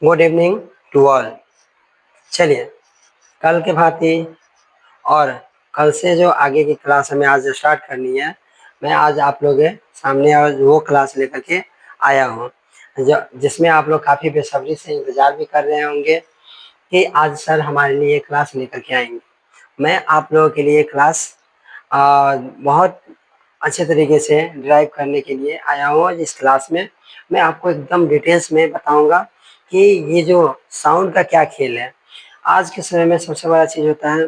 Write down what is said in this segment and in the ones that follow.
Good evening to all. चलिए, कल के भांति और कल से जो आगे की क्लास हमें आज स्टार्ट करनी है, मैं आज आप लोगों के सामने आज वो क्लास लेकर के आया हूँ जो जिसमें आप लोग काफ़ी बेसब्री से इंतज़ार भी कर रहे होंगे कि आज सर हमारे लिए क्लास लेकर के आएंगे। मैं आप लोगों के लिए क्लास बहुत अच्छे तरीके से ड्राइव करने के लिए आया हूँ। इस क्लास में मैं आपको एकदम डिटेल्स में बताऊंगा कि ये जो साउंड का क्या खेल है। आज के समय में सबसे बड़ा चीज़ होता है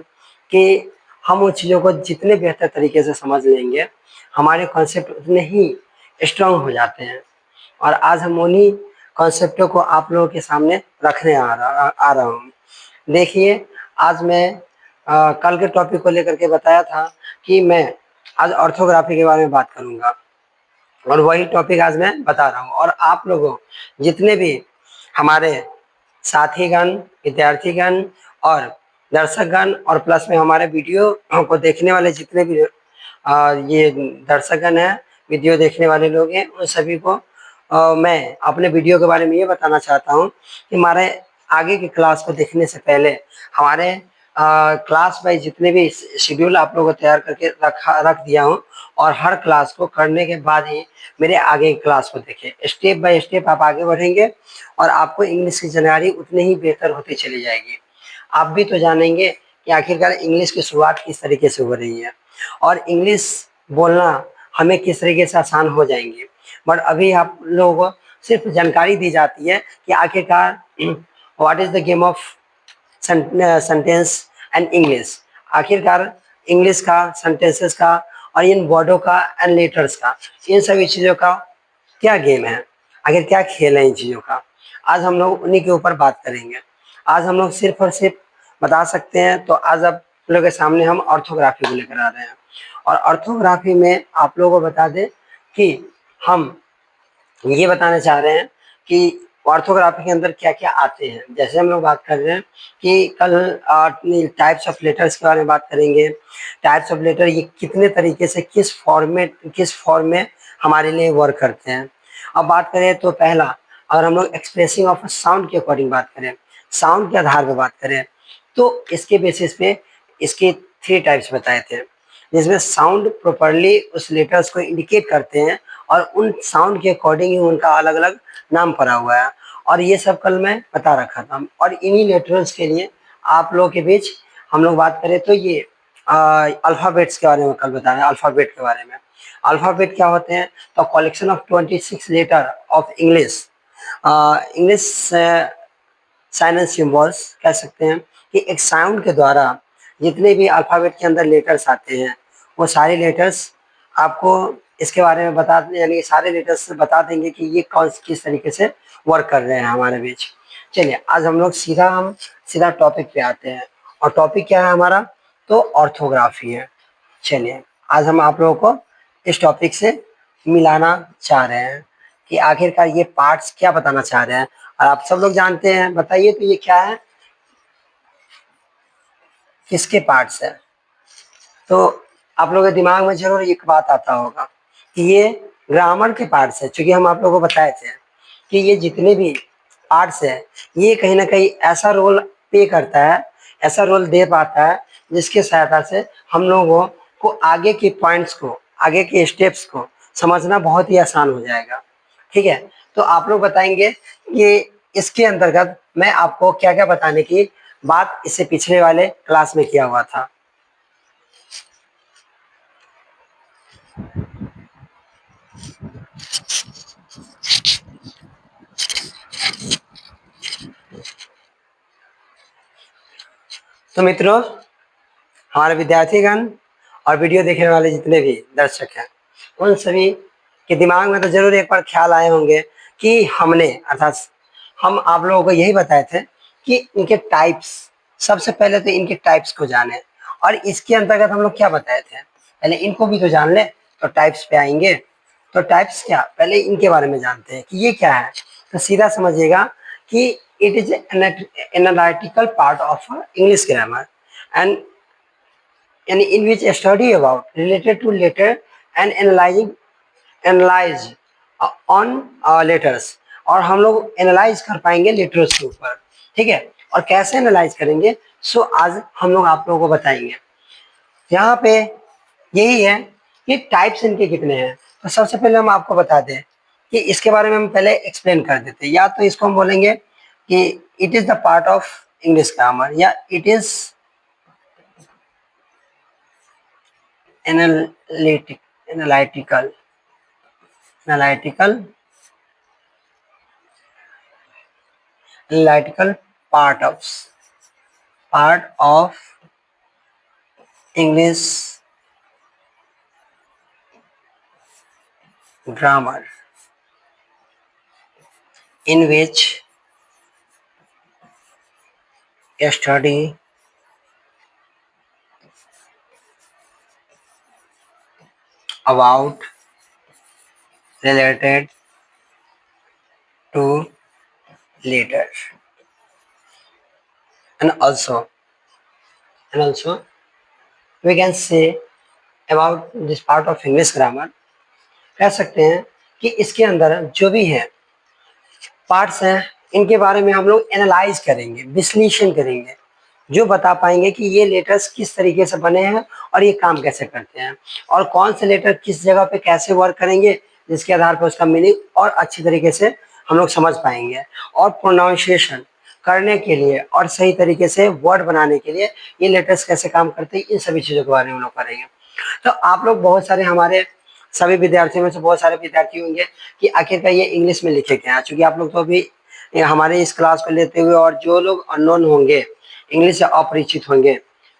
कि हम उन चीज़ों को जितने बेहतर तरीके से समझ लेंगे, हमारे कॉन्सेप्ट उतने ही स्ट्रांग हो जाते हैं। और आज हम उन्हीं कॉन्सेप्टों को आप लोगों के सामने रखने आ रहा हूँ। देखिए, आज मैं कल के टॉपिक को लेकर के बताया था कि मैं आज ऑर्थोग्राफी के बारे में बात करूंगा और वही टॉपिक आज मैं बता रहा हूँ। और आप लोगों जितने भी हमारे साथीगण, विद्यार्थीगण और दर्शकगण और प्लस में हमारे वीडियो को देखने वाले जितने भी ये दर्शकगण हैं, वीडियो देखने वाले लोग हैं, उन सभी को मैं अपने वीडियो के बारे में ये बताना चाहता हूँ कि हमारे आगे की क्लास को देखने से पहले हमारे क्लास वाइज जितने भी शेड्यूल आप लोगों को तैयार करके रख दिया हूँ और हर क्लास को करने के बाद ही मेरे आगे की क्लास को देखें। स्टेप बाय स्टेप आप आगे बढ़ेंगे और आपको इंग्लिश की जानकारी उतनी ही बेहतर होती चली जाएगी। आप भी तो जानेंगे कि आखिरकार इंग्लिश की शुरुआत किस तरीके से हो रही है और इंग्लिश बोलना हमें किस तरीके से आसान हो जाएंगे। बट अभी आप लोगों को सिर्फ जानकारी दी जाती है कि आखिरकार what is the game of sentence and English. आखिरकार इंग्लिश का, सेंटेंसेस का और इन वर्डों का एंड लेटर्स का, इन सभी चीज़ों का क्या गेम है, आखिर क्या खेल है इन चीज़ों का। आज हम लोग उन्हीं के ऊपर बात करेंगे। आज हम लोग सिर्फ और सिर्फ बता सकते हैं तो आज आप लोगों के सामने हम ऑर्थोग्राफी को लेकर आ रहे हैं। और ऑर्थोग्राफी में आप लोगों को बता दें कि हम ये बताना चाह रहे हैं कि ऑर्थोग्राफी के अंदर क्या क्या आते हैं। जैसे हम लोग बात कर रहे हैं कि कल टाइप्स ऑफ लेटर्स के बारे में बात करेंगे। टाइप्स ऑफ लेटर ये कितने तरीके से किस फॉर्म में हमारे लिए वर्क करते हैं। अब बात करें तो पहला, अगर हम लोग एक्सप्रेसिंग ऑफ साउंड के अकॉर्डिंग बात करें, साउंड के आधार पर बात करें, तो इसके बेसिस पे इसके 3 टाइप्स बताए थे, जिसमें साउंड प्रॉपरली उस लेटर्स को इंडिकेट करते हैं और उन साउंड के अकॉर्डिंग ही उनका अलग अलग नाम पड़ा हुआ है। और ये सब कल मैं बता रखा था। और इन्हीं लेटर्स के लिए आप लोगों के बीच हम लोग बात करें तो ये अल्फ़ाबेट्स के बारे में कल बता रहे हैं। अल्फ़ाबेट के बारे में, अल्फ़ाबेट क्या होते हैं, तो collection of 26 letter of English sign and symbols कह सकते हैं कि एक साउंड के द्वारा जितने भी अल्फ़ाबेट के अंदर लेटर्स आते हैं वो सारे लेटर्स आपको इसके बारे में बता, यानी सारे लेटर्स बता देंगे कि ये कौन किस तरीके से वर्क कर रहे हैं हमारे बीच। चलिए, आज हम लोग सीधा टॉपिक पे आते हैं। और टॉपिक क्या है हमारा, तो ऑर्थोग्राफी है। चलिए, आज हम आप लोगों को इस टॉपिक से मिलाना चाह रहे हैं कि आखिरकार ये पार्ट्स क्या बताना चाह रहे हैं। और आप सब लोग जानते हैं, बताइए तो ये क्या है, किसके पार्ट्स है। तो आप लोगों के दिमाग में जरूर एक बात आता होगा कि ये ग्रामर के पार्ट्स है। चूंकि हम आप लोगों को बताए थे कि ये जितने भी पार्ट्स है ये कहीं ना कहीं ऐसा रोल प्ले करता है, ऐसा रोल दे पाता है जिसके सहायता से हम लोगों को आगे के पॉइंट्स को, आगे के स्टेप्स को समझना बहुत ही आसान हो जाएगा। ठीक है, तो आप लोग बताएंगे कि इसके अंतर्गत मैं आपको क्या क्या बताने की बात इससे पिछले वाले क्लास में किया हुआ था। तो मित्रों, हमारे विद्यार्थीगण और वीडियो देखने वाले जितने भी दर्शक हैं, उन सभी के दिमाग में तो जरूर एक बार ख्याल आए होंगे कि हमने, अर्थात हम आप लोगों को यही बताए थे कि इनके टाइप्स, सबसे पहले तो इनके टाइप्स को जाने। और इसके अंतर्गत हम लोग क्या बताए थे, पहले इनको भी तो जान ले, तो टाइप्स पे आएंगे। तो टाइप्स क्या, पहले इनके बारे में जानते हैं कि ये क्या है। तो सीधा समझिएगा कि it is analytical part of English grammar and in which a study about related to letter and analyze on letters। और हम लोग एनालाइज कर पाएंगे लेटर्स के ऊपर, ठीक है। और कैसे एनालाइज करेंगे, सो आज हम लोग आप लोगों को बताएंगे। यहाँ पे यही है कि टाइप्स इनके कितने हैं। तो सबसे पहले हम आपको बता दें कि इसके बारे में हम पहले एक्सप्लेन कर देते हैं। या तो इसको हम बोलेंगे कि it is the part of English grammar, या it is analytical analytical part of English grammar in which a study about related to leader, and also we can say about this part of English grammar, कह सकते हैं कि इसके अंदर जो भी है पार्ट्स हैं इनके बारे में हम लोग एनालाइज करेंगे, विश्लेषण करेंगे, जो बता पाएंगे कि ये लेटर्स किस तरीके से बने हैं और ये काम कैसे करते हैं, और कौन से लेटर किस जगह पे कैसे वर्क करेंगे, जिसके आधार पर उसका मीनिंग और अच्छी तरीके से हम लोग समझ पाएंगे। और प्रोनाउंसिएशन करने के लिए और सही तरीके से वर्ड बनाने के लिए ये लेटर्स कैसे काम करते हैं, इन सभी चीज़ों के बारे में हम लोग करेंगे। तो आप लोग बहुत सारे, हमारे सभी विद्यार्थियों में से बहुत सारे विद्यार्थी होंगे कि आखिरकार ये इंग्लिश में लिखे गए हैं, चूँकि आप लोग तो अभी हमारे इस क्लास को लेते हुए, और जो लोग अननोन होंगे, इंग्लिश से अपरिचित होंगे,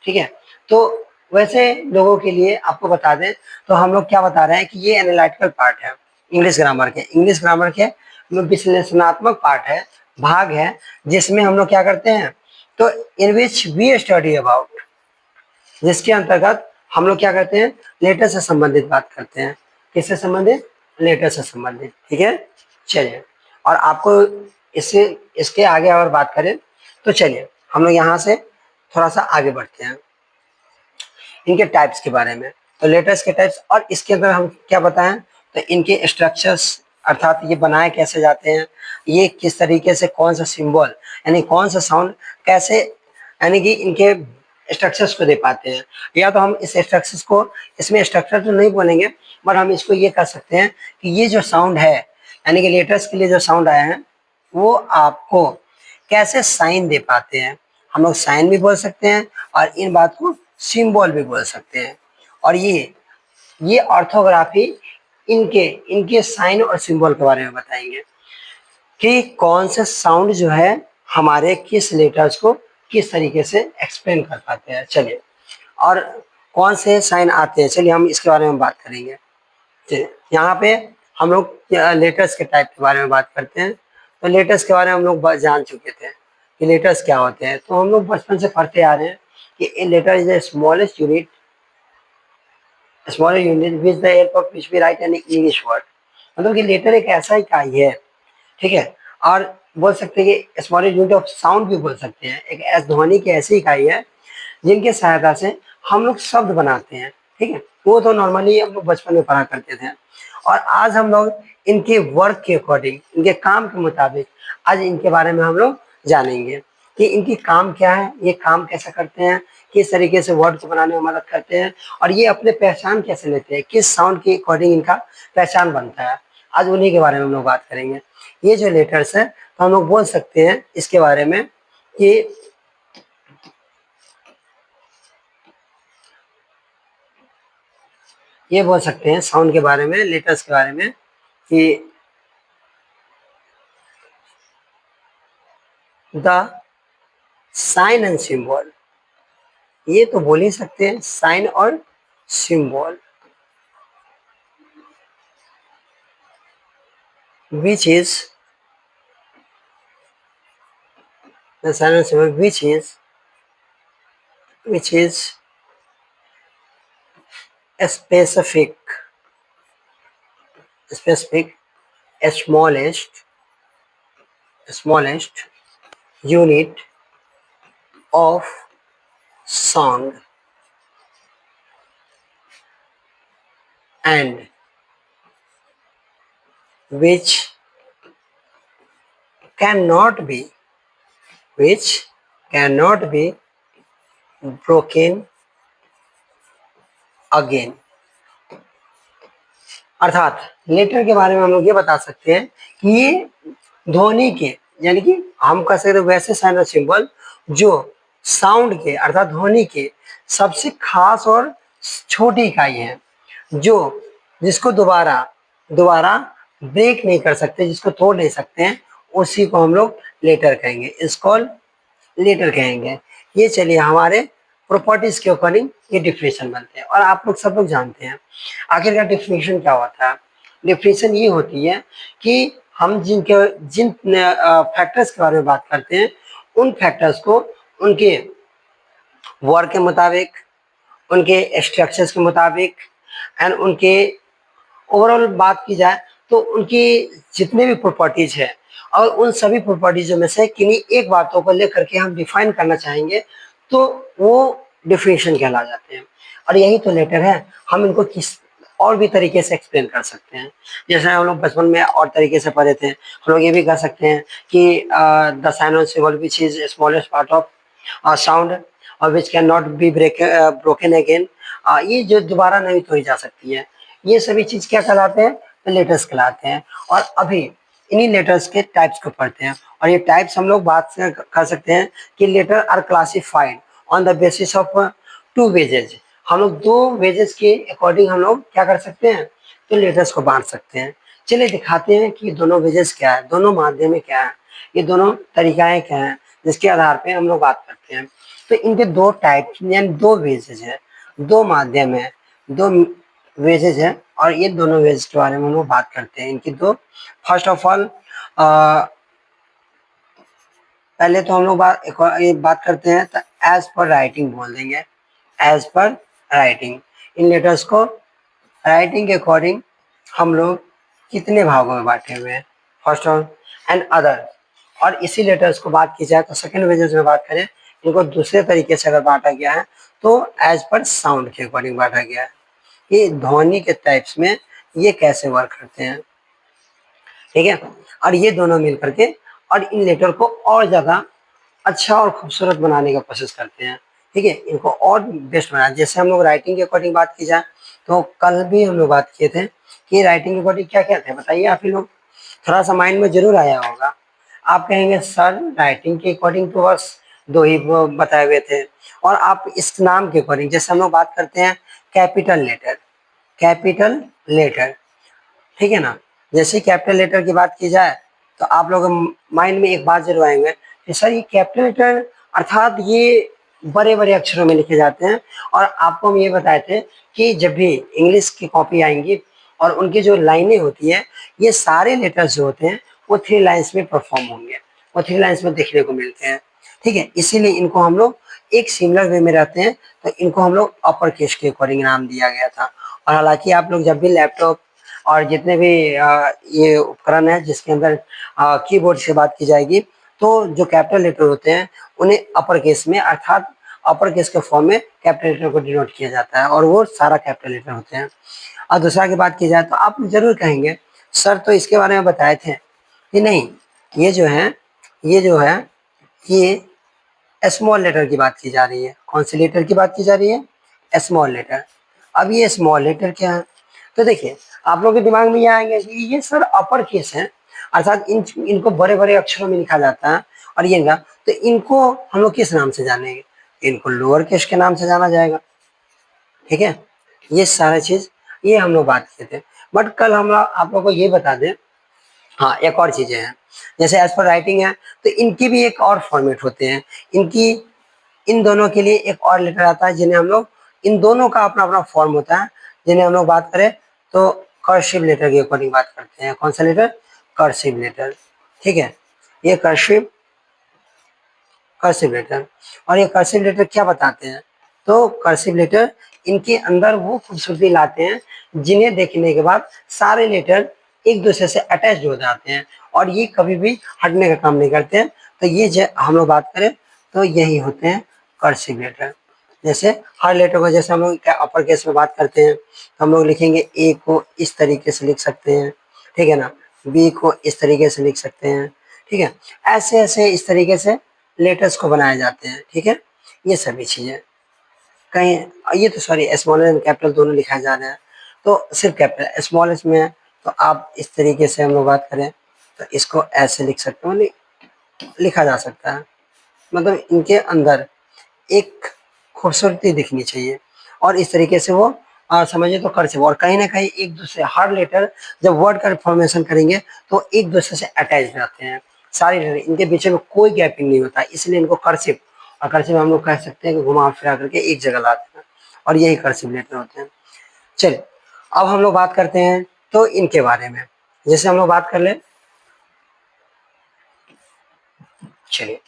ठीक है। तो वैसे लोगों के लिए आपको बता दें तो हम लोग क्या बता रहे हैं कि ये एनालिटिकल पार्ट है इंग्लिश ग्रामर के विश्लेषणात्मक पार्ट है, भाग है, जिसमें हम लोग क्या करते हैं, तो इन विच वी स्टडी अबाउट, जिसके अंतर्गत हम लोग क्या करते हैं, लेटर से संबंधित बात करते हैं। किससे संबंधित? लेटर से संबंधित, ठीक है। चलिए, और आपको इससे इसके आगे और बात करें तो चलिए हम लोग यहाँ से थोड़ा सा आगे बढ़ते हैं इनके टाइप्स के बारे में। तो लेटर्स के टाइप्स, और इसके अंदर हम क्या बताएं, तो इनके स्ट्रक्चर्स, अर्थात ये बनाए कैसे जाते हैं, ये किस तरीके से, कौन सा सिंबल यानी कौन सा साउंड कैसे, यानी कि इनके स्ट्रक्चर्स को दे पाते हैं। या तो हम इस स्ट्रक्चर्स को, इसमें स्ट्रक्चर तो नहीं बोलेंगे, बट हम इसको ये कह सकते हैं कि ये जो साउंड है, यानी कि लेटर्स के लिए जो साउंड आए हैं, वो आपको कैसे साइन दे पाते हैं। हम लोग साइन भी बोल सकते हैं और इन बात को सिंबल भी बोल सकते हैं। और ये ऑर्थोग्राफी इनके इनके साइन और सिंबल के बारे में बताएंगे कि कौन से साउंड जो है हमारे किस लेटर्स को किस तरीके से एक्सप्लेन कर पाते हैं। चलिए, और कौन से साइन आते हैं, चलिए हम इसके बारे में बात करेंगे। यहाँ पे हम लोग लेटर्स के टाइप के बारे में बात करते हैं। तो लेटर्स के बारे में हम लोग जान चुके थे कि लेटर्स क्या होते हैं। तो हम लोग बचपन से पढ़ते आ रहे हैं कि a letter is the smallest unit which the help of which we write an English word. मतलब कि लेटर एक ऐसा इकाई है, ठीक है। और बोल सकते हैं कि स्मॉलेस्ट यूनिट ऑफ साउंड भी बोल सकते हैं, एक ध्वनि की ऐसी इकाई है जिनके सहायता से हम लोग शब्द बनाते हैं, ठीक है। वो तो नॉर्मली हम लोग बचपन में पढ़ा करते थे, और आज हम लोग इनके वर्क के अकॉर्डिंग, इनके काम के मुताबिक आज इनके बारे में हम लोग जानेंगे कि इनकी काम क्या है, ये काम कैसे करते हैं, किस तरीके से वर्ड को बनाने में मदद करते हैं, और ये अपने पहचान कैसे लेते हैं, किस साउंड के अकॉर्डिंग इनका पहचान बनता है। आज उन्हीं के बारे में हम लोग बात करेंगे। ये जो लेटर्स है, तो हम लोग बोल सकते हैं इसके बारे में कि ये बोल सकते हैं साउंड के बारे में, लेटर्स के बारे में, कि द साइन एंड सिंबल, ये तो बोल ही सकते हैं साइन और symbol, which is the sign and symbol which is specific smallest unit of sound and which can not be, which cannot be broken again। अर्थात लेटर के बारे में हम लोग ये बता सकते हैं कि ये ध्वनि के, यानी कि हम कह सकते हैं वैसे साइन और सिंबल जो साउंड के अर्थात ध्वनि के सबसे खास और छोटी इकाई है, जो जिसको दोबारा दोबारा ब्रेक नहीं कर सकते, जिसको तोड़ नहीं सकते हैं, उसी को हम लोग लेटर कहेंगे, इसको लेटर कहेंगे। ये चलिए हमारे प्रॉपर्टीज के अकॉर्डिंग ये डिफिनेशन बनते हैं और आप लोग सब लोग जानते हैं आखिरकार डिफिनेशन क्या होता है। डिफिनेशन ये होती है कि हम जिन फैक्टर्स के बारे में बात करते हैं उन फैक्टर्स को उनके वर्क के मुताबिक, उनके स्ट्रक्चर्स के मुताबिक एंड उनके ओवरऑल बात की जाए तो उनकी जितने भी प्रॉपर्टीज है और उन सभी प्रॉपर्टीज में से किन्हीं एक बातों को लेकर के हम डिफाइन करना चाहेंगे तो वो डिफिनेशन कहला जाते हैं। और यही तो लेटर है, हम इनको किस और भी तरीके से एक्सप्लेन कर सकते हैं। जैसे हम लोग बचपन में और तरीके से पढ़े थे, हम लोग ये भी कह सकते हैं कि द साइन और symbol which is smallest part of sound और which can not be broken again, ये जो दोबारा नहीं तोड़ी जा सकती है, ये सभी चीज क्या कहलाते हैं, लेटर्स कहलाते हैं। और अभी इन्हीं लेटर्स के टाइप्स को पढ़ते हैं और ये टाइप्स हम लोग बात से कर सकते हैं कि letter are classified on the basis of two wages. हम लोग दो वेजेस के अकॉर्डिंग हम लोग क्या कर सकते हैं, तो लेटर्स को बांट सकते हैं। चलिए दिखाते हैं कि दोनों वेजेस क्या है, दोनों माध्यम क्या है, ये दोनों तरीकाएं क्या हैं जिसके आधार पे हम लोग बात करते हैं। तो इनके दो टाइप यानी दो वेजेज है, दो माध्यम है, दो वेजेज है और ये दोनों वेजेस के बारे में हम लोग बात करते हैं। इनकी दो, फर्स्ट ऑफ ऑल पहले तो हम लोग बात करते हैं तो एज पर राइटिंग बोल देंगे, एज पर राइटिंग। इन लेटर्स को राइटिंग के अकॉर्डिंग हम लोग कितने भागों में बांटे हुए हैं, फर्स्ट ऑफ एंड अदर। और इसी लेटर्स को बात की जाए तो सेकंड वेजेस में बात करें, इनको दूसरे तरीके से अगर बांटा गया है तो एज पर साउंड के अकॉर्डिंग बांटा गया है। ये ध्वनि के टाइप्स में ये कैसे वर्क करते हैं, ठीक है। और ये दोनों मिल करके और इन लेटर को और ज्यादा अच्छा और खूबसूरत बनाने का कोशिश करते हैं, ठीक है, इनको और बेस्ट बनाया। जैसे हम लोग राइटिंग के अकॉर्डिंग बात की जाए तो कल भी हम लोग बात किए थे कि राइटिंग के अकॉर्डिंग क्या क्या थे, बताइए आप ही लोग, थोड़ा सा माइंड में जरूर आया होगा। आप कहेंगे सर राइटिंग के अकॉर्डिंग तो बस दो ही बताए हुए थे, और आप इस नाम के अकॉर्डिंग जैसे हम लोग बात करते हैं कैपिटल लेटर, कैपिटल लेटर, ठीक है ना। जैसे कैपिटल लेटर की बात की जाए तो आप लोग माइंड में एक बात जरूर आएंगे कि सर ये कैपिटल लेटर अर्थात ये बड़े बड़े अक्षरों में लिखे जाते हैं। और आपको हम ये बताए थे कि जब भी इंग्लिश की कॉपी आएंगी और उनकी जो लाइनें होती है, ये सारे लेटर्स जो होते हैं वो 3 लाइन्स में परफॉर्म होंगे, वो 3 लाइन्स में देखने को मिलते हैं, ठीक है। इसीलिए इनको हम लोग एक सिमिलर वे में रहते हैं तो इनको हम लोग अपर केस के अकॉर्डिंग नाम दिया गया था। और हालांकि आप लोग जब भी लैपटॉप और जितने भी ये उपकरण है जिसके अंदर कीबोर्ड से बात की जाएगी तो जो कैपिटल लेटर होते हैं उन्हें अपर केस में अर्थात अपर केस के फॉर्म में कैपिटल लेटर को डिनोट किया जाता है और वो सारा कैपिटल लेटर होते हैं। और दूसरा की बात की जाए तो आप जरूर कहेंगे सर तो इसके बारे में बताए थे कि नहीं, ये जो है ये स्मॉल लेटर की बात की जा रही है। कौन सी लेटर की बात की जा रही है, स्मॉल लेटर। अब ये स्मॉल लेटर क्या है, तो देखिए आप लोगों के दिमाग में ये आएंगे कि ये सर अपर केस है अर्थात इनको बड़े बड़े अक्षरों में लिखा जाता है और ये ना, तो इनको हम लोग किस नाम से जानेंगे, इनको लोअर केस के नाम से जाना जाएगा, ठीक है। ये सारा चीज ये हम लोग बात किए थे। बट कल हम आप लोग को ये बता दें, हाँ एक और चीजें हैं जैसे एज पर राइटिंग है तो इनकी भी एक और फॉर्मेट होते हैं, इनकी इन दोनों के लिए एक और लेटर आता है जिन्हें हम लोग, इन दोनों का अपना अपना फॉर्म होता है जिन्हें हम लोग बात करें तो कर्सिव लेटर के अकॉर्डिंग बात करते हैं। कौन सा लेटर, कर्सिव लेटर, ठीक है। ये कर्सिव लेटर, और ये कर्सिव लेटर क्या बताते हैं, तो कर्सिव लेटर इनके अंदर वो खूबसूरती लाते हैं जिन्हें देखने के बाद सारे लेटर एक दूसरे से अटैच हो जाते हैं और ये कभी भी हटने का काम नहीं करते हैं। तो ये हम लोग बात करें तो यही होते हैं कर्सिव लेटर। जैसे हर लेटर को जैसे हम लोग अपर केस में बात करते हैं तो हम लोग लिखेंगे ए को इस तरीके से लिख सकते हैं, ठीक है ना, बी को इस तरीके से लिख सकते हैं, ठीक है। ऐसे ऐसे इस तरीके से लेटर्स को बनाए जाते हैं, ठीक है। ये सभी चीजें कहीं, ये तो सॉरी स्मॉल एंड कैपिटल दोनों लिखा जा रहा है, तो सिर्फ कैपिटल स्मॉल इसमें है, तो आप इस तरीके से हम लोग बात करें तो इसको ऐसे लिख सकते हो, लिखा जा सकता है। मतलब इनके अंदर एक खूबसूरती दिखनी चाहिए और इस तरीके से वो समझिए तो कर्सिव, और कहीं ना कहीं एक दूसरे हर लेटर जब वर्ड का फॉर्मेशन करेंगे तो एक दूसरे से अटैच रहते हैं सारे लेटर, इनके बीच में कोई गैपिंग नहीं होता, इसलिए इनको कर्सिव, और कर्सिव हम लोग कह सकते हैं कि घुमा फिरा करके एक जगह लाते हैं और यही कर्सिव लेटर होते हैं। चलिए अब हम लोग बात करते हैं तो इनके बारे में, जैसे हम लोग बात कर ले, चलिए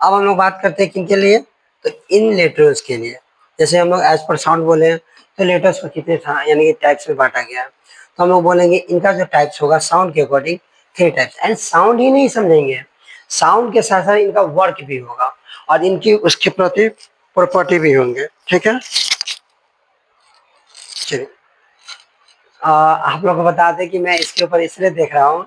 अब हम लोग बात करते हैं किनके लिए, तो इन लेटर्स के लिए। जैसे हम लोग एज पर साउंड बोले तो लेटर्स को कितने था यानी कि टाइप्स में बांटा गया है, तो हम लोग बोलेंगे इनका जो टाइप्स होगा साउंड के अकॉर्डिंग 3 टाइप्स, एंड साउंड ही नहीं समझेंगे, साउंड के साथ साथ इनका वर्क भी होगा और इनकी उसके प्रति प्रॉपर्टी भी होंगे, ठीक है। चलिए आप लोग को बता दें कि मैं इसके ऊपर इसलिए देख रहा हूँ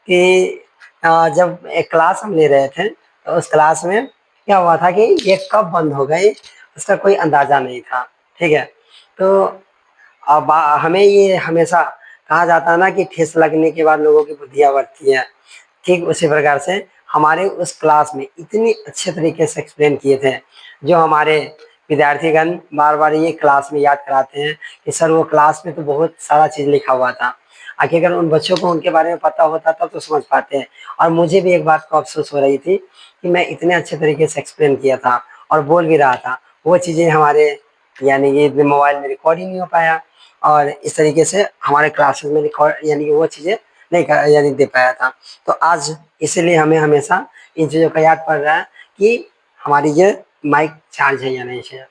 कि जब एक क्लास हम ले रहे थे तो उस क्लास में क्या हुआ था कि ये कब बंद हो गई उसका कोई अंदाजा नहीं था, ठीक है। तो अब हमें ये हमेशा कहा जाता है ना कि ठेस लगने के बाद लोगों की बुद्धियां बढ़ती है, ठीक उसी प्रकार से हमारे उस क्लास में इतनी अच्छे तरीके से एक्सप्लेन किए थे, जो हमारे विद्यार्थीगण बार बार ये क्लास में याद कराते हैं कि सर वो क्लास में तो बहुत सारा चीज़ लिखा हुआ था, आखिर अगर उन बच्चों को उनके बारे में पता होता तब तो समझ पाते हैं। और मुझे भी एक बात को अफसोस हो रही थी कि मैं इतने अच्छे तरीके से एक्सप्लेन किया था और बोल भी रहा था, वो चीज़ें हमारे यानी कि मोबाइल में रिकॉर्ड ही नहीं हो पाया और इस तरीके से हमारे क्लासेस में रिकॉर्ड यानी कि वो चीज़ें नहीं यानी दे पाया था। तो आज इसीलिए हमें हमेशा इन चीज़ों का याद पड़ रहा है कि हमारी ये माइक चार्ज है या नहीं है,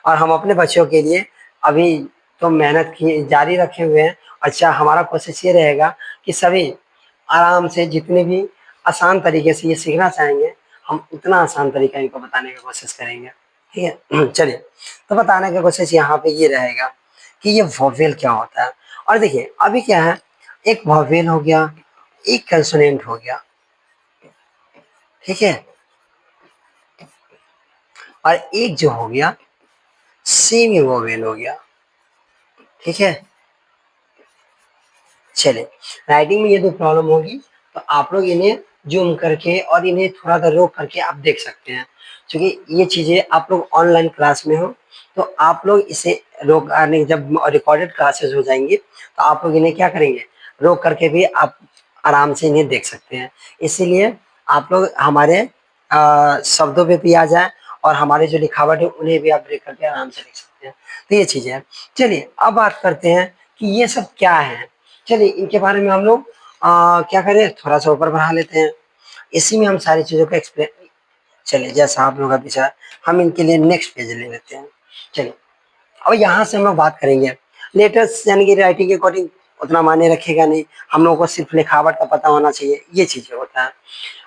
और हम अपने बच्चों के लिए अभी तो मेहनत की जारी रखे हुए हैं। अच्छा हमारा कोशिश ये रहेगा कि सभी आराम से जितने भी आसान तरीके से ये सीखना चाहेंगे हम उतना आसान तरीका इनको बताने की कोशिश करेंगे, ठीक है। चलिए तो बताने की कोशिश यहाँ पे ये रहेगा कि ये वोवेल क्या होता है। और देखिए अभी क्या है, एक वोवेल हो गया, एक कंसोनेंट हो गया, ठीक है, और एक जो हो गया सेमी वोवेल हो गया, ठीक है। चलिए राइटिंग में ये दो प्रॉब्लम होगी तो आप लोग इन्हें जूम करके और इन्हें थोड़ा सा रोक करके आप देख सकते हैं, क्योंकि ये चीज़ें आप लोग ऑनलाइन क्लास में हो तो आप लोग इसे रोक जब रिकॉर्डेड क्लासेस हो जाएंगी तो आप लोग इन्हें क्या करेंगे, रोक करके भी आप आराम से इन्हें देख सकते हैं। इसीलिए आप लोग हमारे शब्दों पे भी आ जाए और हमारे जो लिखावट है उन्हें भी आप ब्रेक करके आराम से लिख सकते हैं। तो ये चीज़ें हैं। चलिए अब बात करते हैं कि ये सब क्या है। चलिए इनके बारे में हम लोग क्या करें, थोड़ा सा ऊपर बढ़ा लेते हैं, इसी में हम सारी चीज़ों का एक्सप्लेन। चलिए जैसा आप लोग का पीछा हम इनके लिए नेक्स्ट पेज ले लेते हैं। चलिए अब यहाँ से हम लोग बात करेंगे लेटेस्ट यानी कि राइटिंग के अकॉर्डिंग उतना मायने रखेगा नहीं, हम लोग को सिर्फ लिखावट का पता होना चाहिए, ये चीज़ें होता है।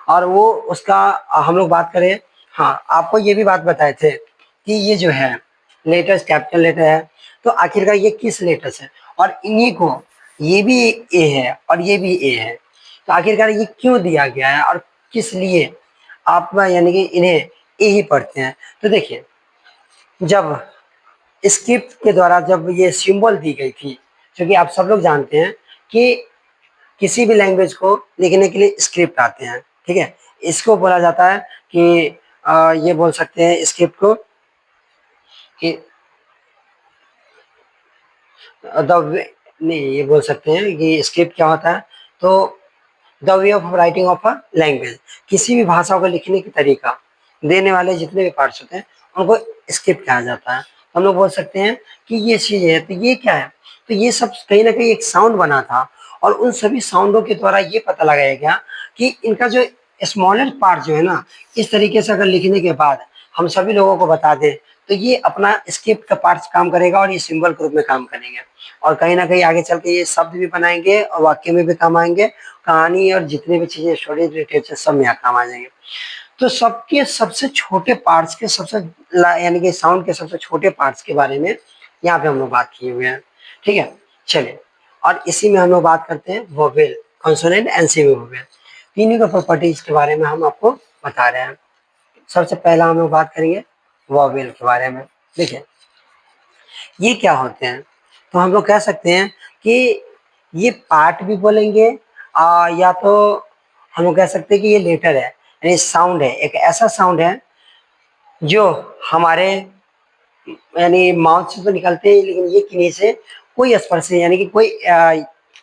और वो उसका हम लोग बात करें, हाँ आपको ये भी बात बताए थे कि ये जो है लेटेस्ट कैपिटल लेटर है तो आखिरकार ये किस लेटर है, और इन्हीं को ये भी ए है और ये भी ए है, तो आखिरकार ये क्यों दिया गया है और किस लिए आप यानी कि इन्हें ए ही पढ़ते हैं। तो देखिए जब स्क्रिप्ट के द्वारा जब ये सिंबल दी गई थी, क्योंकि आप सब लोग जानते हैं कि किसी भी लैंग्वेज को लिखने के लिए स्क्रिप्ट आते हैं, ठीक है। इसको बोला जाता है कि ये बोल सकते हैं स्क्रिप्ट को कि द वे, नहीं ये बोल सकते हैं कि स्क्रिप्ट क्या होता है, तो the way of writing of a language, किसी भी भाषा को लिखने की तरीका देने वाले जितने भी पार्ट्स होते हैं उनको स्क्रिप्ट कहा जाता है। हम लोग बोल सकते हैं कि ये चीज़ है, तो ये क्या है, तो ये सब कहीं ना कहीं एक साउंड बना था और उन सभी साउंडों के द्वारा ये पता लगाया गया कि इनका जो स्मॉलेस्ट पार्ट जो है ना, इस तरीके से अगर लिखने के बाद हम सभी लोगों को बता दें तो ये अपना स्क्रिप्ट का पार्ट काम करेगा और ये सिंबल के रूप में काम करेंगे और कहीं ना कहीं आगे चल के ये शब्द भी बनाएंगे और वाक्य में भी काम आएंगे, कहानी और जितनी भी चीजें स्टोरी रिलेटेड है सब यहाँ काम आ जाएंगे। तो सबके सबसे छोटे पार्ट्स के सबसे यानी कि साउंड के सबसे छोटे पार्ट्स के बारे में यहाँ पे हम लोग बात किए हुए हैं, ठीक है। चलिए और इसी में हम लोग बात करते हैं vowel, consonant and semi vowel. तीनों के प्रॉपर्टीज के बारे में हम आपको बता रहे हैं। सबसे पहला हम लोग बात करेंगे वॉवेल के बारे में। देखिए ये क्या होते हैं, तो हम लोग कह सकते हैं कि ये पार्ट भी बोलेंगे या तो हम लोग कह सकते हैं कि ये लेटर है, यानी साउंड है, एक ऐसा साउंड है जो हमारे यानी माउथ से तो निकलते हैं, लेकिन ये किन्हीं से कोई स्पर्श नहीं, यानी कि कोई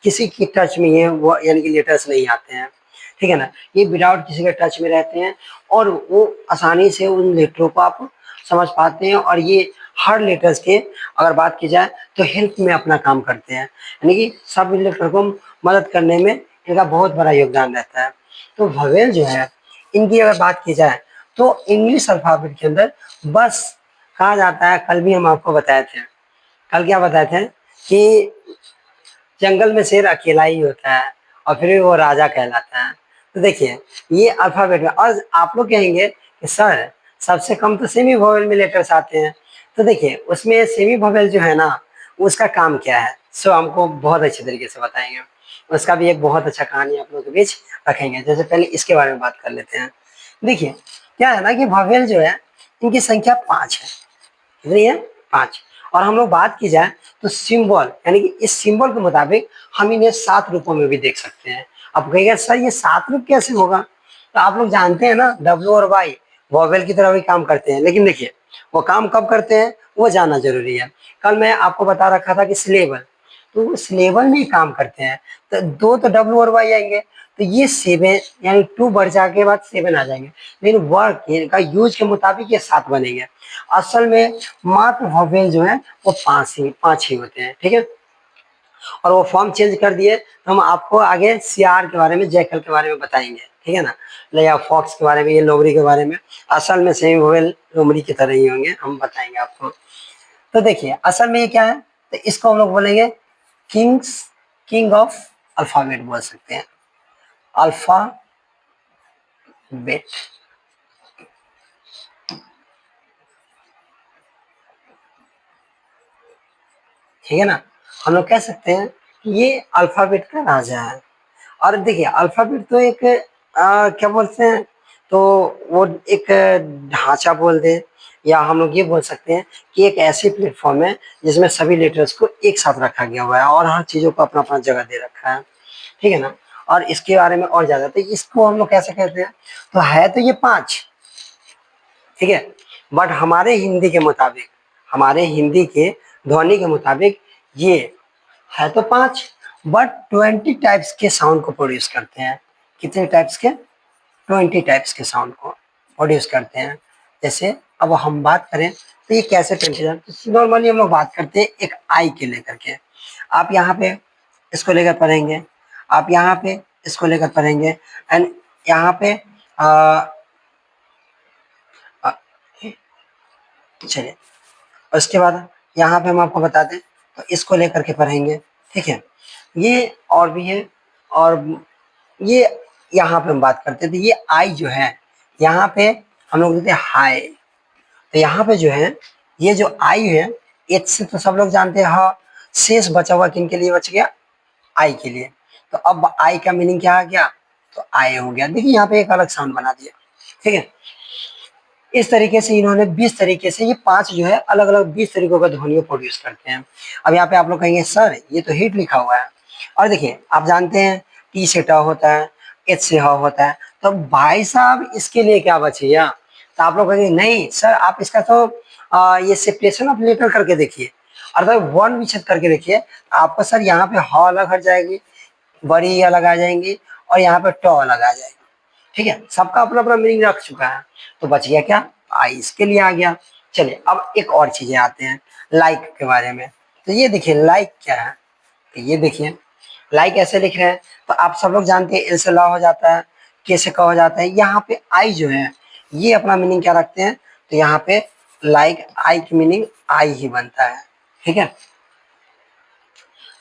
किसी की टच में ये वो यानी कि लेटर्स नहीं आते हैं, ठीक है ना। ये विदाउट किसी के टच में रहते हैं और वो आसानी से उन लेटरों को आप समझ पाते हैं, और ये हर लेटर्स के अगर बात की जाए तो हेल्प में अपना काम करते हैं, यानी कि सब लेटर को मदद करने में इनका बहुत बड़ा योगदान रहता है। तो वोवेल जो है इनकी अगर बात की जाए तो इंग्लिश अल्फाबेट के अंदर बस कहा जाता है, कल भी हम आपको बताए थे, कल क्या बताए थे कि जंगल में शेर अकेला ही होता है और फिर भी वो राजा कहलाता है। तो देखिए ये अल्फाबेट में, और आप लोग कहेंगे कि सर सबसे कम तो सेमी वोवेल में लेटर्स आते हैं, तो देखिए उसमें सेमी वोवेल जो है ना उसका काम क्या है, सो हमको बहुत अच्छे तरीके से बताएंगे। उसका भी एक बहुत अच्छा कहानी आप लोगों के बीच रखेंगे। जैसे पहले इसके बारे में बात कर लेते हैं। देखिए क्या है ना कि वोवेल जो है इनकी संख्या 5 है, कितनी है 5। और हम लोग बात की जाए तो सिंबल, यानी कि इस सिंबल के मुताबिक हम इन्हें 7 रूपों में भी देख सकते हैं। अब कहेगा सर ये 7 रूप कैसे होगा, तो आप लोग जानते हैं ना डब्ल्यू और वाई वॉवेल की तरह भी काम करते हैं, लेकिन देखिए वो काम कब करते हैं वो जानना जरूरी है। कल मैं आपको बता रखा था कि सिलेबल, तो वो सिलेबल में ही काम करते हैं। तो दो तो डब्ल्यू और वाई आएंगे, तो ये 7 यानी 2 बढ़ जाके बाद 7 आ जाएंगे, लेकिन वर्ड का यूज के मुताबिक ये 7 बनेंगे। असल में मात्र वोवेल जो है वो 5 ही होते हैं, ठीक है। और वो फॉर्म चेंज कर दिए तो हम आपको आगे सीआर के बारे में, जैकल के बारे में बताएंगे, ठीक है ना, या फॉक्स के बारे में, ये लोमड़ी के बारे में। असल में सेमी वोवेल लोमड़ी की तरह ही होंगे, हम बताएंगे आपको। तो देखिए असल में ये क्या है, तो इसको हम लोग बोलेंगे किंग ऑफ अल्फाबेट बोल सकते हैं, अल्फाबेट, ठीक है ना। हम लोग कह सकते हैं कि ये अल्फाबेट का राजा है। और देखिए अल्फाबेट तो एक क्या बोलते हैं, तो वो एक ढांचा बोल दे, या हम लोग ये बोल सकते हैं कि एक ऐसी प्लेटफॉर्म है जिसमें सभी लेटर्स को एक साथ रखा गया हुआ है और हर चीजों को अपना अपना जगह दे रखा है, ठीक है ना। और इसके बारे में और ज्यादा, तो इसको हम लोग कैसे कहते हैं, तो है तो ये 5, ठीक है, बट हमारे हिंदी के मुताबिक, हमारे हिंदी के ध्वनि के मुताबिक ये है तो 5, बट 20 टाइप्स के साउंड को प्रोड्यूस करते हैं। कितने टाइप्स के, 20 टाइप्स के साउंड को प्रोड्यूस करते हैं। जैसे अब हम बात करें तो ये कैसे 20, तो नॉर्मली हम लोग बात करते हैं एक आई के लेकर के, आप यहाँ पे इसको लेकर पढ़ेंगे, आप यहाँ पे इसको लेकर पढ़ेंगे, एंड यहाँ पे चलिए उसके बाद यहाँ पे हम आपको बता दें तो इसको लेकर के पढ़ेंगे, ठीक है। ये और भी है, और ये यहाँ पे हम बात करते हैं तो ये आई जो है यहाँ पे हम लोग देते हैं हाई, तो यहाँ पे जो है ये जो आई है, एच से तो सब लोग जानते हैं हाँ, शेष बचा हुआ किन के लिए बच गया, आई के लिए। तो अब आई का मीनिंग क्या आ गया, तो आई हो गया। देखिए यहाँ पे एक अलग साउंड बना दिया, ठीक है। इस तरीके से इन्होंने 20 तरीके से, ये 5 जो है अलग अलग 20 तरीकों का ध्वनियों प्रोड्यूस करते हैं। अब यहाँ पे आप लोग कहेंगे सर ये तो हिट लिखा हुआ है, और देखिए आप जानते हैं टी से ट होता है, एच से ह होता है, तो भाई साहब इसके लिए क्या बचेगा, तो आप लोग कहेंगे नहीं सर आप इसका तो ये सेपरेशन ऑफ लेटर करके देखिए, अर्थात वर्ण विच्छेद करके देखिए, आपको सर यहाँ पे ह अलग हट जाएगी, बड़ी अलग आ जाएंगी, और यहाँ पे ट अलग आ जाएगी, ठीक है। सबका अपना अपना मीनिंग रख चुका है, तो बच गया क्या, आई इसके लिए आ गया। चलिए अब एक और चीजें आते हैं लाइक के बारे में। तो ये देखिए लाइक क्या है, तो ये देखिए लाइक ऐसे लिख रहे हैं, तो आप सब लोग जानते हैं एल से ला हो जाता है, के से क हो जाता है, यहाँ पे आई जो है ये अपना मीनिंग क्या रखते हैं, तो यहाँ पे लाइक आई की मीनिंग आई ही बनता है, ठीक है।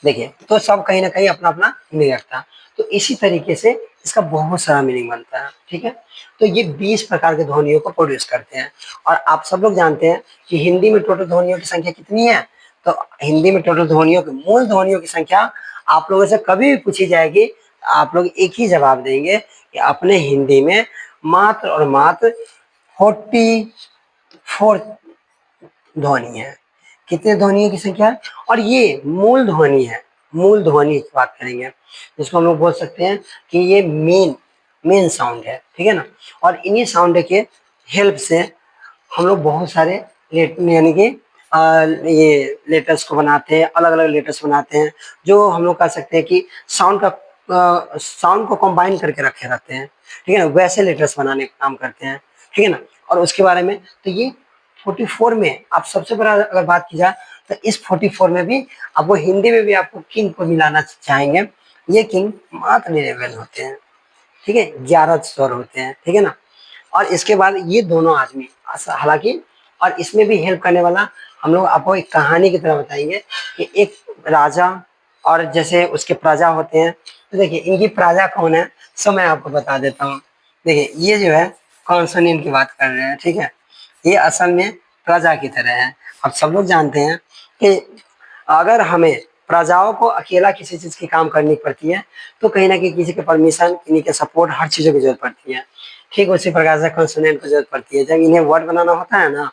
देखिए तो सब कहीं ना कहीं अपना अपना मीनिंग रखता है, तो इसी तरीके से इसका बहुत सारा मीनिंग बनता है, ठीक है। तो ये 20 प्रकार के ध्वनियों को प्रोड्यूस करते हैं। और आप सब लोग जानते हैं कि हिंदी में टोटल ध्वनियों की संख्या कितनी है, तो हिंदी में टोटल ध्वनियों की, मूल ध्वनियों की संख्या आप लोगों से कभी भी पूछी जाएगी, आप लोग एक ही जवाब देंगे, कि अपने हिंदी में मात्र और मात्र 44 ध्वनि है। कितने ध्वनियों की संख्या है? और ये मूल ध्वनि है, मूल ध्वनि की बात करेंगे, जिसको हम लोग बोल सकते हैं कि ये मेन साउंड है, ठीक है ना। और इन्हीं साउंड के हेल्प से हम लोग बहुत सारे यानी कि ये लेटर्स को बनाते हैं, अलग अलग लेटर्स बनाते हैं, जो हम लोग कह सकते हैं कि साउंड को कंबाइन करके रखे रहते हैं, ठीक है ना, वैसे लेटर्स बनाने का काम करते हैं, ठीक है ना। और उसके बारे में तो ये 44 में आप सबसे बड़ा अगर बात की जाए तो इस 44 में भी आपको हिंदी में भी आपको किंग को मिलाना चाहेंगे। ये किंग मात्र 11 होते हैं, ठीक है, 11 स्वर होते हैं, ठीक है ना। और इसके बाद ये दोनों आदमी हालांकि, और इसमें भी हेल्प करने वाला हम लोग आपको एक कहानी की तरह बताएंगे कि एक राजा और जैसे उसके प्रजा होते हैं। तो देखिए इनकी प्रजा कौन है, सो मैं आपको बता देता हूँ। देखिए ये जो है कॉन्सोनेंट की बात कर रहे हैं, ठीक है, ये असल में प्रजा की तरह है। अब सब लोग जानते हैं कि अगर हमें प्रजाओं को अकेला किसी चीज की काम करनी पड़ती है तो कहीं ना कहीं किसी के परमिशन, किसी के सपोर्ट, हर चीजों की जरूरत पड़ती है। ठीक उसी प्रकार से कॉन्सोनेंट को जरूरत पड़ती है। जब इन्हें वर्ड बनाना होता है ना,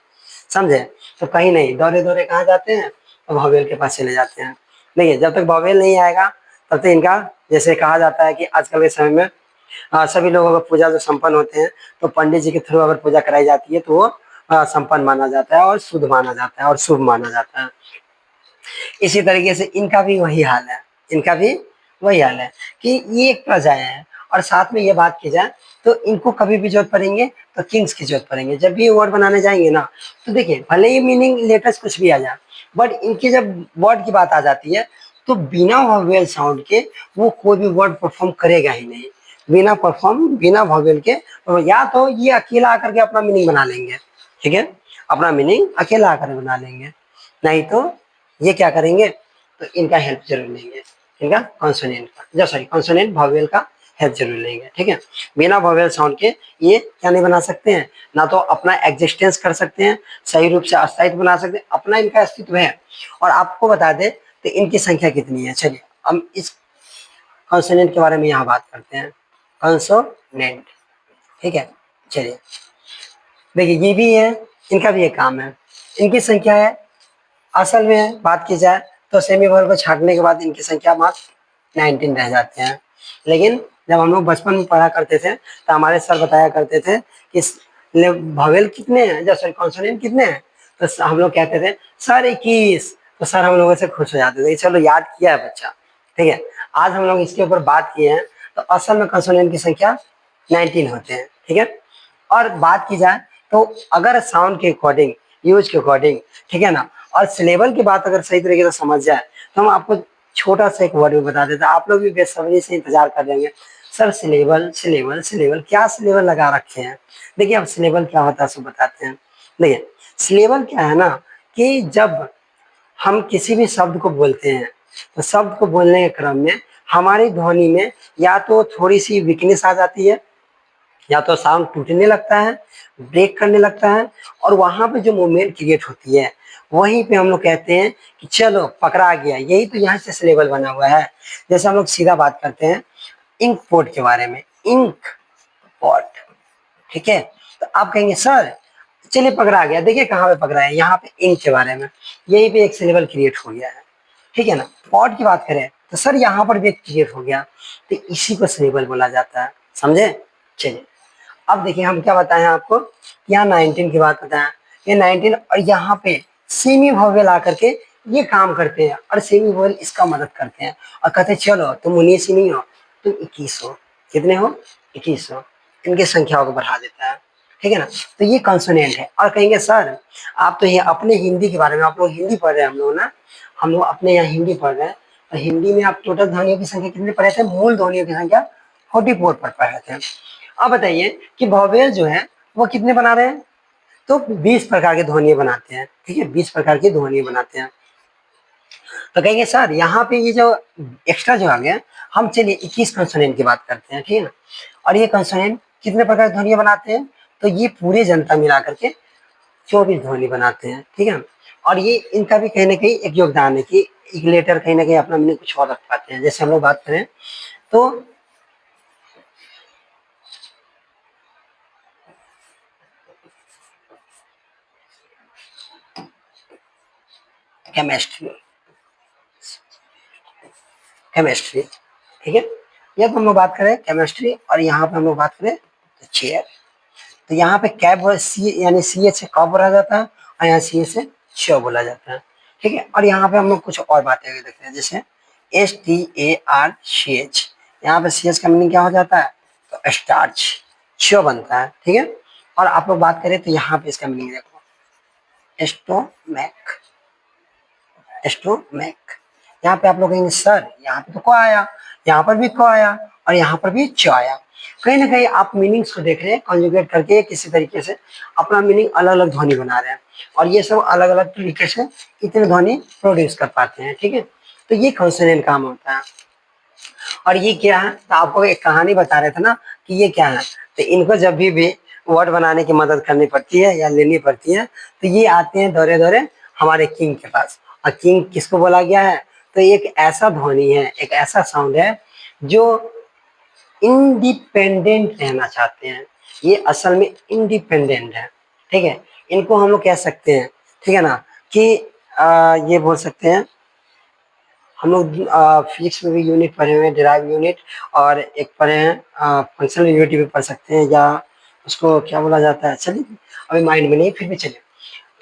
समझे, तो कहीं नहीं दौरे दौरे कहाँ जाते हैं, तो भवेल के पास चले जाते हैं। देखिए जब तक भवेल नहीं आएगा तब तक इनका, जैसे कहा जाता है कि आजकल के समय में सभी लोगों का पूजा जो संपन्न होते हैं तो पंडित जी के थ्रू अगर पूजा कराई जाती है तो वो संपन्न माना जाता है और शुद्ध माना जाता है और शुभ माना जाता है। इसी तरीके से इनका भी वही हाल है, इनका भी वही हाल है कि ये एक प्रजाएं हैं। और साथ में ये बात की जाए तो इनको कभी भी जरूरत पड़ेंगे तो किंग्स की जरूरत पड़ेंगे। जब भी वर्ड बनाने जाएंगे ना तो देखिए भले ही मीनिंग लेटेस्ट कुछ भी आ जाए, बट इनकी जब वर्ड की बात आ जाती है तो बिना वॉवेल साउंड के वो कोई भी वर्ड परफॉर्म करेगा ही नहीं। बिना वॉवेल के, तो या तो ये अकेला आकर के अपना मीनिंग बना लेंगे, ठीक है, अपना मीनिंग अकेला आकर बना लेंगे, नहीं तो ये क्या करेंगे, तो इनका हेल्प जरूर लेंगे, इनका कॉन्सोनेंट का, सॉरी कॉन्सोनेंट वॉवेल का हेल्प जरूर लेंगे, ठीक है। बिना वॉवेल साउंड के ये क्या नहीं बना सकते हैं, ना तो अपना एग्जिस्टेंस कर सकते हैं, सही रूप से अस्तित्व बना सकते हैं, अपना इनका अस्तित्व है। और आपको बता दें तो इनकी संख्या कितनी है, चलिए हम इस कॉन्सोनेंट के बारे में यहाँ बात करते हैं। कॉन्सोनेंट, ठीक है, चलिए देखिए ये भी है, इनका भी एक काम है। इनकी संख्या है, असल में बात की जाए तो सेमी वॉवेल को छाटने के बाद इनकी संख्या मात्र 19 रह जाते हैं। लेकिन जब हम लोग बचपन में पढ़ा करते थे तो हमारे सर बताया करते थे कि वॉवेल कितने हैं, जब सॉरी कॉन्सोनेंट कितने हैं, तो हम लोग कहते थे सर 21। तो सर हम लोगों से खुश हो जाते थे, चलो याद किया है बच्चा, ठीक है। आज हम लोग इसके ऊपर बात किए हैं तो असल में कॉन्सोनेंट की संख्या 19 होते हैं, ठीक है। और बात की जाए तो अगर साउंड के अकॉर्डिंग, यूज के अकॉर्डिंग, ठीक है ना, और सिलेबल की बात अगर सही तरीके से समझ जाए तो हम आपको छोटा सा एक वर्ड में बता देते हैं। आप लोग भी बेसब्री से इंतजार कर रहे हैं, सर सिलेबल सिलेबल सिलेबल, क्या सिलेबल लगा रखे हैं। देखिए अब सिलेबल क्या होता है सब बताते हैं। देखिए सिलेबल क्या है ना, कि जब हम किसी भी शब्द को बोलते हैं तो शब्द को बोलने के क्रम में हमारी ध्वनि में या तो थोड़ी सी वीकनेस आ जाती है, या तो साउंड टूटने लगता है, ब्रेक करने लगता है, और वहां पे जो मूवमेंट क्रिएट होती है वहीं पे हम लोग कहते हैं कि चलो पकड़ा गया। यही तो यहाँ से सिलेबल बना हुआ है। जैसे हम लोग सीधा बात करते हैं इंक पोर्ट के बारे में, इंक पोर्ट, ठीक है, तो आप कहेंगे सर चलिए पकड़ा गया, देखिए कहाँ पे पकड़ा है, यहाँ पे इंक के बारे में, यही पे एक सिलेबल क्रिएट हो गया है, ठीक है ना। पॉट की बात करें तो सर यहाँ पर भी एक क्रिएट हो गया, तो इसी को सिलेबल बोला जाता है, समझे। चलिए अब देखिए हम क्या बताएं आपको, यहाँ 19 की बात बताएं, ये 19, और यहाँ पे सेमी वोवेल आकर के ये काम करते हैं, और सेमी वोवेल इसका मदद करते हैं और कहते हैं चलो तुम 19 ही नहीं हो, तुम 21 हो। कितने हो, 21 हो। इनकी संख्याओं को बढ़ा देता है, ठीक है ना। तो ये कॉन्सोनेंट है। और कहेंगे सर आप तो ये अपने हिंदी के बारे में, आप लोग हिंदी पढ़ रहे हैं, हम लोग ना, हम लोग अपने यहाँ हिंदी पढ़ रहे हैं, तो हिंदी में आप टोटल ध्वनियों की संख्या कितने पढ़े थे, मूल ध्वनियों की संख्या 44 पर पढ़े थे। अब बताइए कि वोवेल जो है वो कितने बना रहे हैं, तो 20 प्रकार की ध्वनियां बनाते हैं, ठीक है, 20 प्रकार की ध्वनियां बनाते हैं। तो कहेंगे सर यहाँ पे ये जो एक्स्ट्रा जो आ गया, हम चलिए 21 कंसोनेंट की बात करते हैं, ठीक है ना। और ये कंसोनेंट कितने प्रकार की ध्वनियां बनाते हैं, तो ये पूरे जनता मिला करके 24 ध्वनि बनाते हैं, ठीक है। और ये इनका भी कहीं ना कहीं एक योगदान है कि एक लेटर कहीं ना कहीं अपना मीनिंग कुछ और रख पाते हैं। जैसे हम लोग बात करें तो केमिस्ट्री, केमिस्ट्री, ठीक है। ये तो हम लोग बात करें केमिस्ट्री, और यहाँ पे हम लोग बात करें चेयर। तो यहाँ पे कैब सी यानी सी एच से कब बोला जाता है, और यहाँ सी एच से च बोला जाता है, ठीक है। और यहाँ पे हम लोग कुछ और बातें देखते हैं, जैसे STARCH, यहाँ पे सी एच का मीनिंग क्या हो जाता है, तो स्टार्च, च बनता है, ठीक है। और आप लोग बात करें तो यहाँ पे इसका मीनिंग देखो, स्टोमैक, स्टोमैक। यहाँ पे आप लोग कहेंगे सर यहाँ पे तो क आया, यहाँ पर भी क आया, और यहाँ पर भी च आया। कहीं ना कहीं आप मीनिंग्स को देख रहे हैं, कॉन्जुगेट करके किसी तरीके से अपना मीनिंग अलग अलग ध्वनि बना रहे हैं, और ये सब अलग अलग तरीके से इतने ध्वनि प्रोड्यूस कर पाते हैं, ठीक है। तो ये कॉन्सोनेंट काम होता है। और ये क्या है, तो आपको एक कहानी बता रहे थे ना कि ये क्या है, तो इनको जब भी वर्ड बनाने की मदद करनी पड़ती है या लेनी पड़ती है, तो ये आते हैं दौरे दौरे हमारे किंग के पास। और किंग किसको बोला गया है, तो एक ऐसा ध्वनि है, एक ऐसा साउंड है जो इंडिपेंडेंट रहना चाहते हैं। ये असल में इंडिपेंडेंट है, ठीक है। इनको हम लोग कह सकते हैं, ठीक है ना, कि ये बोल सकते हैं हम लोग फिजिक्स में भी यूनिट पढ़े हुए हैं, डिराइव यूनिट, और एक पढ़े हैं फंक्शनल यूनिटी भी पढ़ सकते हैं, या उसको क्या बोला जाता है, चलिए अभी माइंड में नहीं, फिर भी चलिए।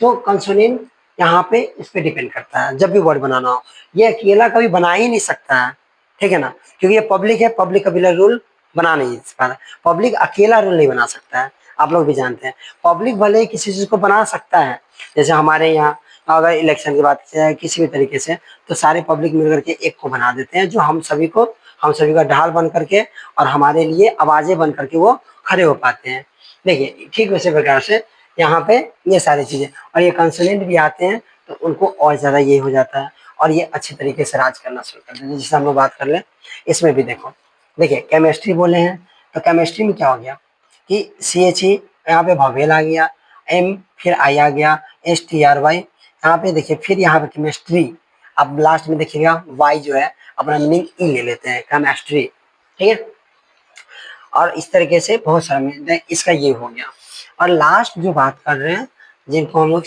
तो कंसोनेंट यहाँ पे इस पे डिपेंड करता है, जब भी वर्ड बनाना हो। ये अकेला कभी बना ही नहीं सकता है, ठीक है ना, क्योंकि ये पब्लिक है, पब्लिक कभी रूल बना नहीं सकता, पब्लिक अकेला रूल नहीं बना सकता है, आप लोग भी जानते हैं। पब्लिक भले ही किसी चीज को बना सकता है, जैसे हमारे यहाँ अगर इलेक्शन की बात किया किसी भी तरीके से, तो सारे पब्लिक मिलकर के एक को बना देते हैं, जो हम सभी का ढाल बन करके और हमारे लिए आवाजें बन करके वो खड़े हो पाते हैं। देखिए ठीक वैसे प्रकार से यहाँ पे ये सारी चीजें, और ये कंसोनेंट भी आते हैं तो उनको और ज्यादा ये हो जाता है, और ये अच्छी तरीके से राज करना शुरू कर देते हैं। जैसे हम लोग बात कर ले, इसमें भी देखो, देखिए केमिस्ट्री बोले हैं, तो केमिस्ट्री में क्या हो गया कि CHE, यहाँ पे वॉवेल आ गया, M फिर I आ गया, STRY, यहाँ पे देखिए फिर यहाँ पे केमिस्ट्री, अब लास्ट में देखिएगा Y जो है अपना मीनिंग E ले लेते हैं, केमिस्ट्री, ठीक है। और इस तरीके से बहुत सारा मीनिंग, इसका ये हो गया। और लास्ट जो बात कर रहे हैं, जिनको हम लोग